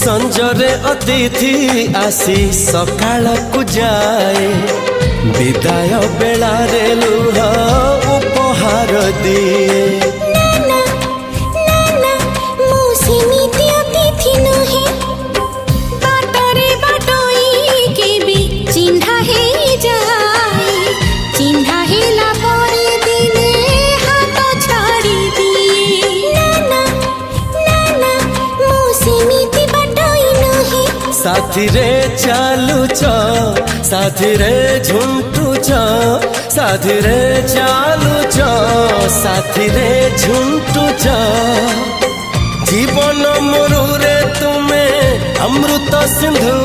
संजरे अतिथि आसी सकाळ को जाए विदाय बेला रे लुह उपहार दिए साथी रे चालुच साथी रे झुंटुच साथी रे चालुच साथी रे झुंटुच जीवन मरु रे तुमे अमृत सिंधु।